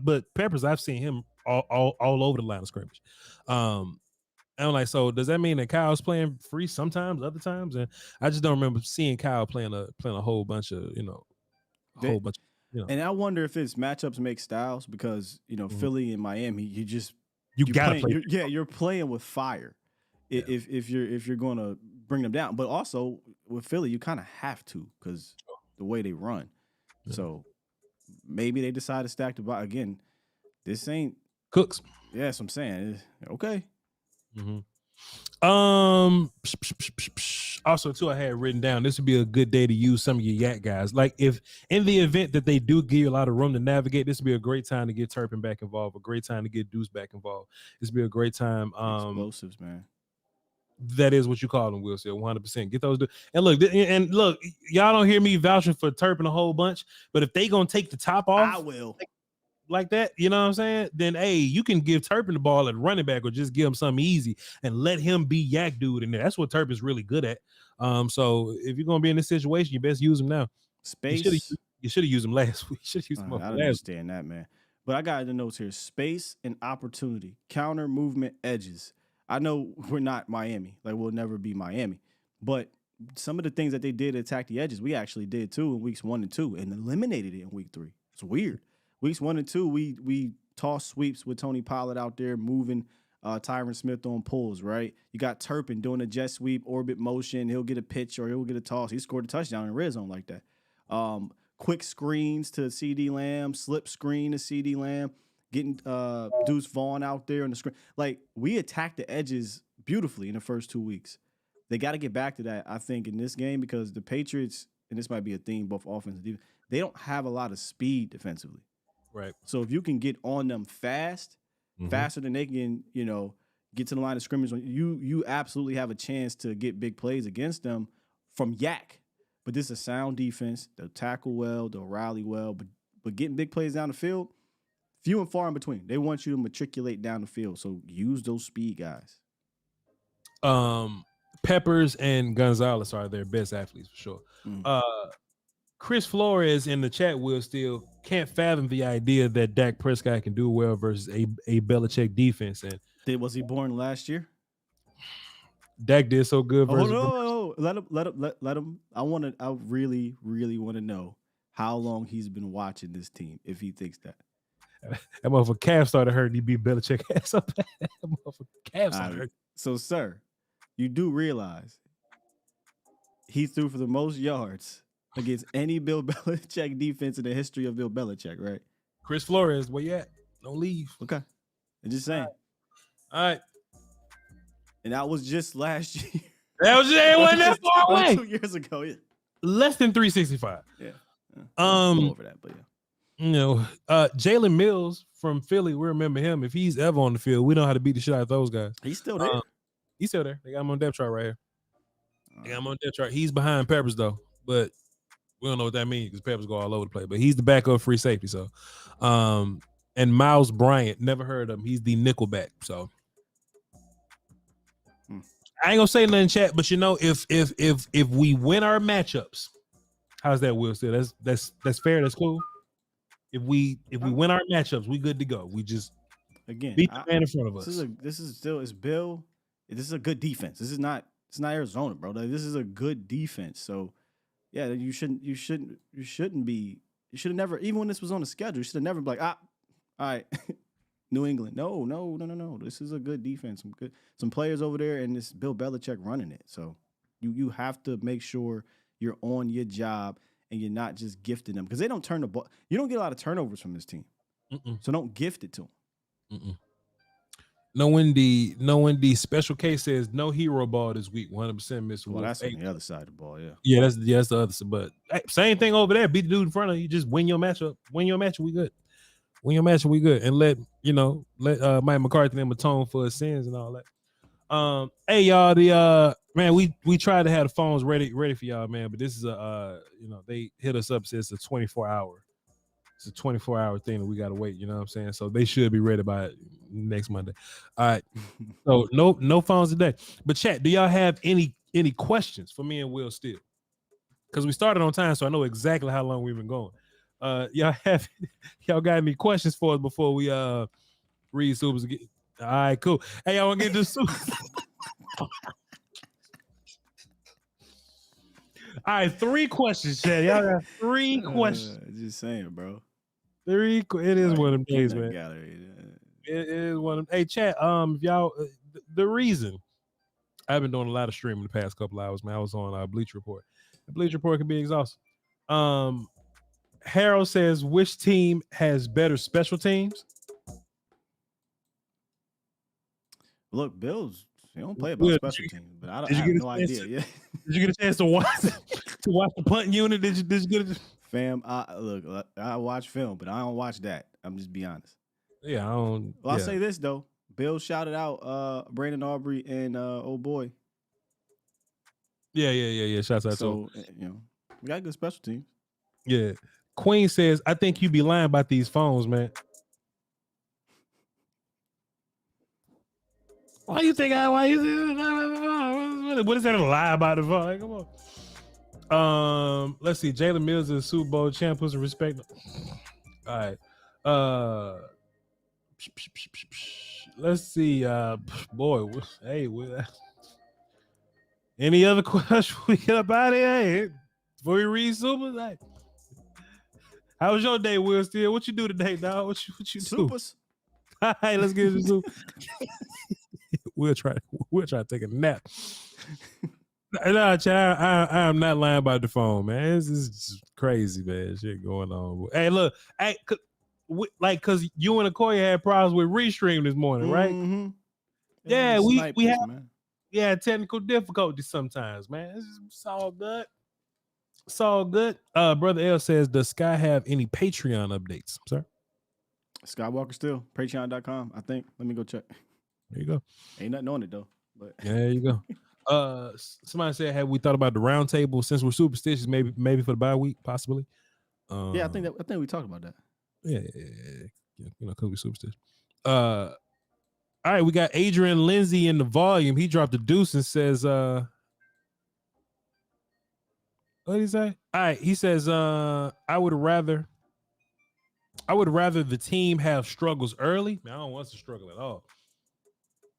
but Peppers, I've seen him all over the line of scrimmage. And I'm like, so does that mean that Kyle's playing free sometimes, other times? And I just don't remember seeing Kyle playing a whole bunch of, And I wonder if it's matchups make styles because, Philly and Miami, you gotta play. You're playing with fire. Yeah. If you're going to bring them down, but also with Philly, you kind of have to because the way they run. Yeah. So maybe they decide to stack the box again. This ain't Cooks. Yeah, that's what I'm saying. Okay. Mm-hmm. Also, too, I had written down this would be a good day to use some of your yak guys. Like if in the event that they do give you a lot of room to navigate, this would be a great time to get Turpin back involved. A great time to get Deuce back involved. This would be a great time. Explosives, man. That is what you call them, Will. Still 100%. Get those. And look, y'all don't hear me vouching for Turpin a whole bunch, but if they gonna take the top off, I will. Like that, you know what I'm saying? Then, hey, you can give Turpin the ball at running back or just give him something easy and let him be yak dude in there. That's what Turpin's really good at. So if you're gonna be in this situation, you best use him now. Space. You should have used him last week. I don't understand that, man. But I got the notes here: space and opportunity, counter movement, edges. I know we're not Miami, like we'll never be Miami, but some of the things that they did to attack the edges, we actually did too in weeks 1 and 2, and eliminated it in week 3. It's weird. Weeks 1 and 2, we toss sweeps with Tony Pollard out there moving Tyron Smith on pulls, right? You got Turpin doing a jet sweep, orbit motion. He'll get a pitch or he'll get a toss. He scored a touchdown in red zone like that. Quick screens to CD Lamb, slip screen to CD Lamb, getting Deuce Vaughn out there on the screen. Like, we attacked the edges beautifully in the first 2 weeks. They got to get back to that, I think, in this game because the Patriots, and this might be a theme, both offense and defense, they don't have a lot of speed defensively. Right. So if you can get on them faster than they can, get to the line of scrimmage, you absolutely have a chance to get big plays against them from yak. But this is a sound defense. They'll tackle well, they'll rally well, but getting big plays down the field, few and far in between. They want you to matriculate down the field. So use those speed guys. Peppers and Gonzalez are their best athletes for sure. Chris Flores in the chat will still can't fathom the idea that Dak Prescott can do well versus a Belichick defense. And was he born last year? Dak did so good versus. Let him. I really, really want to know how long he's been watching this team. If he thinks that motherfucker calf started hurting, he beat Belichick ass up. That motherfucker calf started hurting. So, sir, you do realize he threw for the most yards against any Bill Belichick defense in the history of Bill Belichick, right? Chris Flores, where you at? Don't leave. Okay. I'm just saying. All right. And that was just last year. That was it wasn't that far away. 2 years ago, yeah. Less than 365. Yeah. Over that, but Jalen Mills from Philly, we remember him. If he's ever on the field, we know how to beat the shit out of those guys. He's still there. He's still there. They got him on depth chart right here. They got him on depth chart. He's behind Peppers though, but we don't know what that means because Peppers go all over the place. But he's the backup free safety. So, and Miles Bryant, never heard of him. He's the nickelback. So, I ain't gonna say nothing, chat. But if we win our matchups, how's that, Will? Still, that's fair. That's cool. If we win our matchups, we good to go. We just beat the man in front of us. This is Bill. This is a good defense. It's not Arizona, bro. This is a good defense. So. Yeah, you shouldn't never, even when this was on the schedule, you should have never been like, all right, New England. No. This is a good defense. Some players over there, and this Bill Belichick running it. So you have to make sure you're on your job and you're not just gifting them because they don't turn the ball. You don't get a lot of turnovers from this team. So don't gift it to them. No Wendy special case says no hero ball this week. 100% miss. Well, that's on the other side of the ball, yeah. Yeah, that's the other side. But hey, same thing over there. Beat the dude in front of you. Just win your matchup. Win your match, we good. And let Mike McCarthy and atone for his sins and all that. Hey y'all, man, we tried to have the phones ready for y'all, man. But this is they hit us up. Says it's a 24-hour. It's a 24-hour thing that we got to wait. You know what I'm saying? So they should be ready by next Monday. All right. So no phones today. But chat, do y'all have any questions for me and Will Steele? because we started on time, so I know exactly how long we've been going. Y'all got any questions for us before we read supers again? All right, cool. Hey, y'all want to get this super? All right, 3 questions, Chad. Y'all got 3 questions. Just saying, bro. 3. It is one of them days, man. Gallery. It is one of them. Hey, chat. If y'all, the reason I've been doing a lot of streaming the past couple hours, man. I was on Bleach Report. The Bleach Report can be exhausting. Harold says, which team has better special teams? Look, Bills. They don't play about special teams, but I have no idea. Yeah. Did you get a chance to watch the punt unit? Did you get it? Fam, I watch film, but I don't watch that. I'm just be honest. Yeah, I don't. Well, I'll say this though. Bill shouted out Brandon Aubrey and old boy. Yeah. Shouts out to we got good special teams. Yeah. Queen says, I think you be lying about these phones, man. Why you think what is that, a lie about the phone? Like, come on. Let's see. Jalen Mills is a Super Bowl champ. Put some respect. All right. Let's see. Boy, hey, any other questions we get up out of here? Before we read supers? Hey. How was your day, Will Steele? What you do today, dog? What you do? Supers. All right, let's get into super. We'll try to take a nap. No, child, I am not lying about the phone, man. This is crazy, man. Shit going on. Hey, look, cause you and Okoye had problems with Restream this morning, right? Mm-hmm. Yeah, we had technical difficulties sometimes, man. It's all good. It's all good. Brother L says, does Sky have any Patreon updates, sir? Skywalker still patreon.com, I think. Let me go check. There you go. Ain't nothing on it though. But yeah, there you go. Somebody said, have we thought about the round table since we're superstitious? Maybe for the bye week, possibly. Yeah, I think we talked about that. Yeah. Because we're superstitious. All right, we got Adrian Lindsay in the volume. He dropped a deuce and says, what did he say? All right, he says, I would rather the team have struggles early. Man, I don't want us to struggle at all.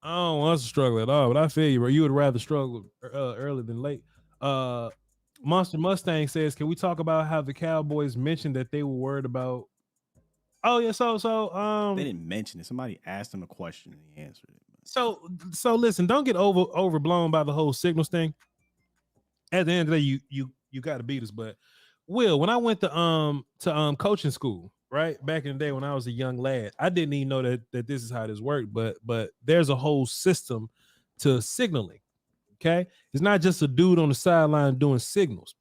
But I feel you, bro. You would rather struggle early than late. Monster Mustang says, can we talk about how the Cowboys mentioned that they were worried about? Oh yeah, so they didn't mention it. Somebody asked him a question and he answered it. So listen, don't get overblown by the whole signals thing. At the end of the day, you got to beat us. But Will, when I went to coaching school, right back in the day when I was a young lad, I didn't even know that this is how this worked. But there's a whole system to signaling. Okay, it's not just a dude on the sideline doing signals.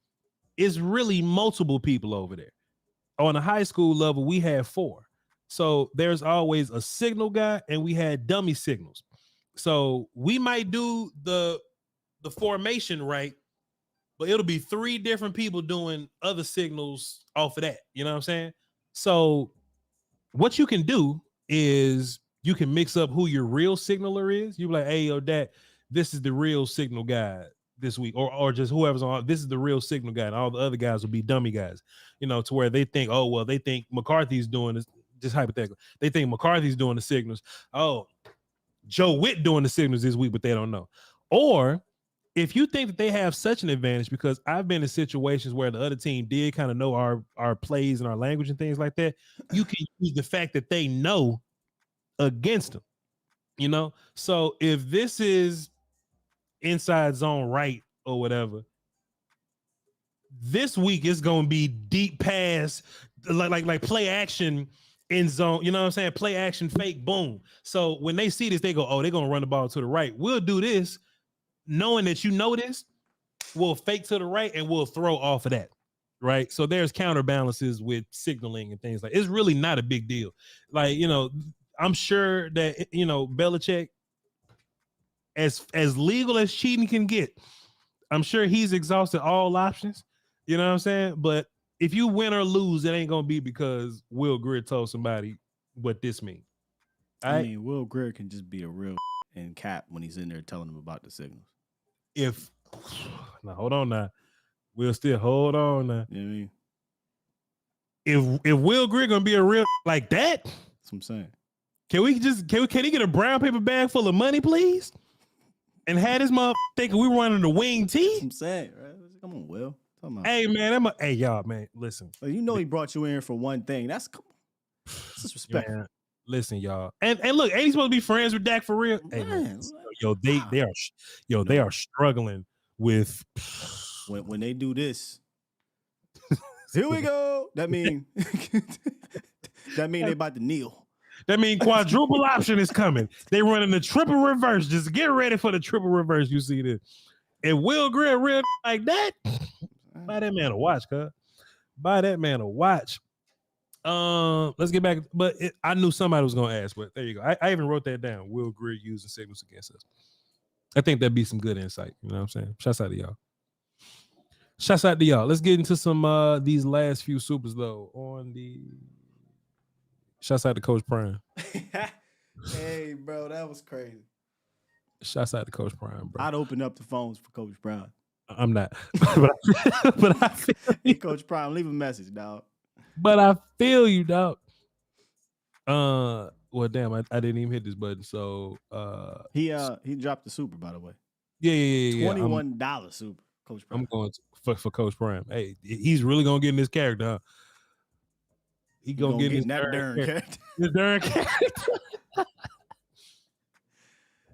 It's really multiple people over there. On a high school level, we had 4. So there's always a signal guy, and we had dummy signals. So we might do the formation right, but it'll be 3 different people doing other signals off of that. You know what I'm saying? So what you can do is you can mix up who your real signaler is. You be like, hey, yo, Dak, this is the real signal guy this week, or just whoever's on. This is the real signal guy, and all the other guys will be dummy guys. You know, to where they think, oh, well, they think McCarthy's doing this. Just hypothetical. They think McCarthy's doing the signals. Oh, Joe Witt doing the signals this week, but they don't know. Or if you think that they have such an advantage, because I've been in situations where the other team did kind of know our plays and our language and things like that, you can use the fact that they know against them, you know? So if this is inside zone right or whatever, this week is going to be deep pass, like play action in zone, you know what I'm saying? Play action, fake, boom. So when they see this, they go, oh, they're going to run the ball to the right. We'll do this, knowing that you know this, we'll fake to the right and we'll throw off of that, right? So there's counterbalances with signaling and things like it's really not a big deal. Like, you know, I'm sure that, you know, Belichick, as legal as cheating can get, I'm sure he's exhausted all options, you know what I'm saying? But if you win or lose, it ain't going to be because Will Greer told somebody what this means. I mean, Will Greer can just be a real and cap when he's in there telling them about the signals. Now hold on now. We'll still hold on now. You know what I mean? If Will Greer gonna be a real like that, That's what I'm saying. can he get a brown paper bag full of money, please? And had his mother thinking we running the wing That's what tee? I'm saying, right? Come on, Will. Talking about. Hey man, hey y'all, man, listen. Well, you know he brought you in for one thing. That's disrespectful. Man, listen, y'all. And look, ain't he supposed to be friends with Dak for real? Hey, man, they are struggling with when they do this. Here we go. That mean they about to kneel. That mean quadruple option is coming. They running the triple reverse. Just get ready for the triple reverse. You see this? And Will Greer real like that. Buy that man a watch, cuz. Buy that man a watch. Let's get back. But I knew somebody was gonna ask. But there you go. I even wrote that down. Will Greer using signals against us. I think that'd be some good insight. You know what I'm saying? Shouts out to y'all. Shouts out to y'all. Let's get into some these last few supers though. On the shouts out to Coach Prime. Hey, bro, that was crazy. Shouts out to Coach Prime, bro. I'd open up the phones for Coach Prime. I'm not, but I feel hey, Coach Prime, leave a message, dog. But I feel you, dog. Well, damn, I didn't even hit this button. So he dropped the super, by the way. Yeah. $21 super, Coach Prime. I'm going for Coach Prime. Hey, he's really gonna get in this character, huh? He gonna get in that darn character. This darn character.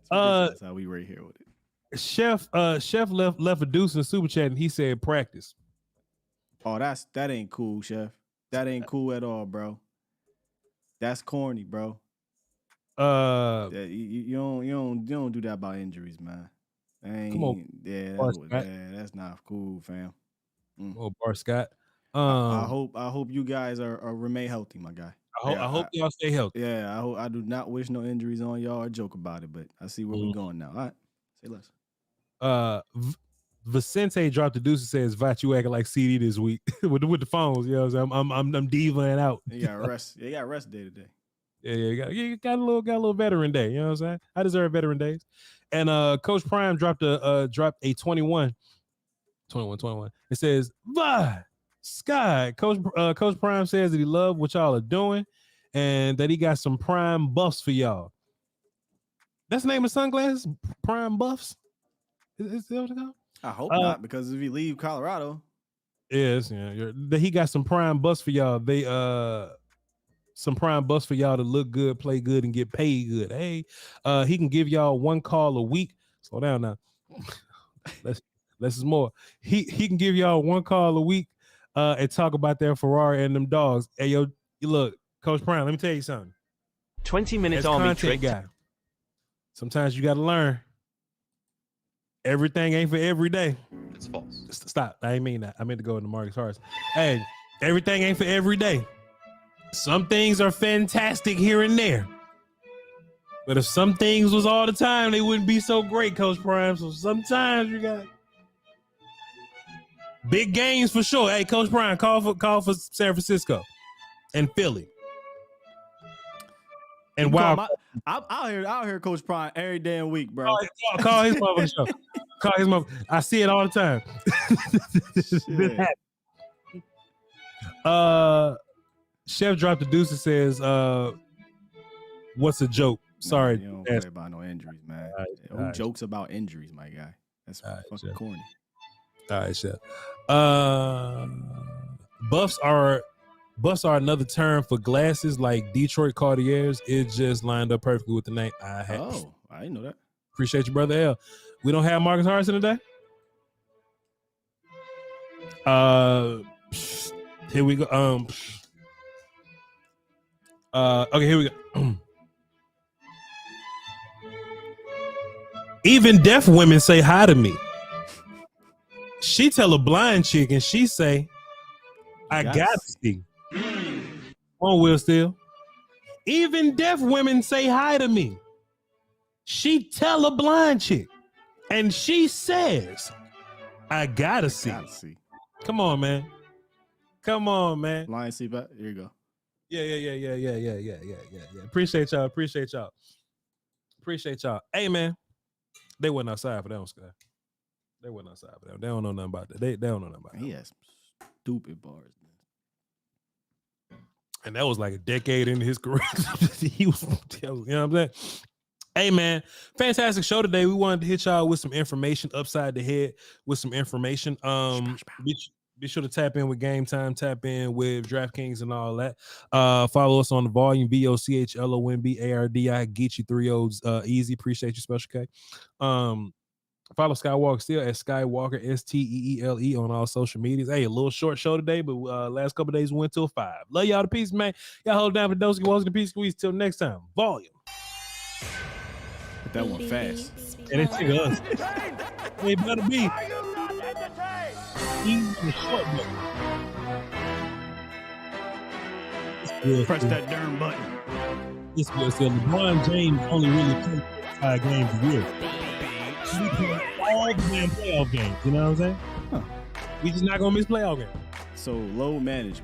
That's how we right here with it. Chef left a deuce in the super chat and he said practice. Oh, that ain't cool, Chef. That ain't cool at all, bro. That's corny, bro. You don't do that about injuries, man. Come on. That's not cool, fam. Oh, Bar Scott. I hope you guys are remain healthy, my guy. I hope y'all stay healthy. Yeah, I do not wish no injuries on y'all or joke about it, but I see where we're going now. All right, say less. Vicente dropped the deuce and says, "Vach, you acting like CD this week with the phones." You know what I'm saying? I'm divaing out. You got rest. You got rest day today. Yeah, you got a little veteran day. You know what I'm saying? I deserve veteran days. And Coach Prime dropped a 21. It says, Sky. Coach Prime says that he loved what y'all are doing and that he got some prime buffs for y'all. That's the name of sunglasses? Prime buffs? Is that what it's called? I hope not, because if you leave Colorado. Yes, yeah. He got some prime buffs for y'all. They some prime buffs for y'all to look good, play good, and get paid good. Hey, he can give y'all one call a week. Slow down now. Less is more. He can give y'all one call a week and talk about their Ferrari and them dogs. Hey, yo, look, Coach Prime, let me tell you something. 20-minute army trick. Guy, sometimes you got to learn. Everything ain't for every day. It's false. Stop. I ain't mean that. I meant to go into Marcus Harris. Hey, everything ain't for every day. Some things are fantastic here and there. But if some things was all the time, they wouldn't be so great, Coach Prime. So sometimes you got big games for sure. Hey, Coach Prime, call for San Francisco and Philly. And wow, I'll hear Coach Prime every damn week, bro. Call his mother show. Call his mother. I see it all the time. Chef dropped the deuce and says, "What's a joke?" Sorry, you don't play about no injuries, man. Who jokes about injuries, my guy? That's fucking corny. All right, Chef. Buffs are another term for glasses like Detroit Cartiers. It just lined up perfectly with the name. I didn't know that. Appreciate you, brother L. We don't have Marcus Harrison today. Here we go. Okay, here we go. Even deaf women say hi to me. She tell a blind chick and she say, I gotta see. Come on, Will Steele. Even deaf women say hi to me. She tell a blind chick and she says, I gotta see. Come on, man. Come on, man. Blind see back. Here you go. Yeah. Appreciate y'all. Hey, man. They wasn't outside for that one, Sky. They went outside for that. They don't know nothing about that. They don't know nothing about that. He has some stupid bars. And that was like a decade into his career. He was, you know what I'm saying? Hey, man, fantastic show today. We wanted to hit y'all with some information upside the head with some information. Be sure to tap in with Game Time, tap in with DraftKings and all that. Follow us on the volume, VOCHLOMBARDI, get you 3 O's easy. Appreciate you, Special K. Follow Skywalker still at Skywalker, STEELE on all social medias. Hey, a little short show today, but last couple of days we went till 5. Love y'all to peace, man. Y'all hold down for Doski Walks and Peace Squeeze. Till next time. Volume. That one fast. And it's us. It better be. Easy and short, Press that darn button. This was LeBron James only really played 5 games a year. We play all the damn playoff games. You know what I'm saying? We just not gonna miss playoff games. So low management.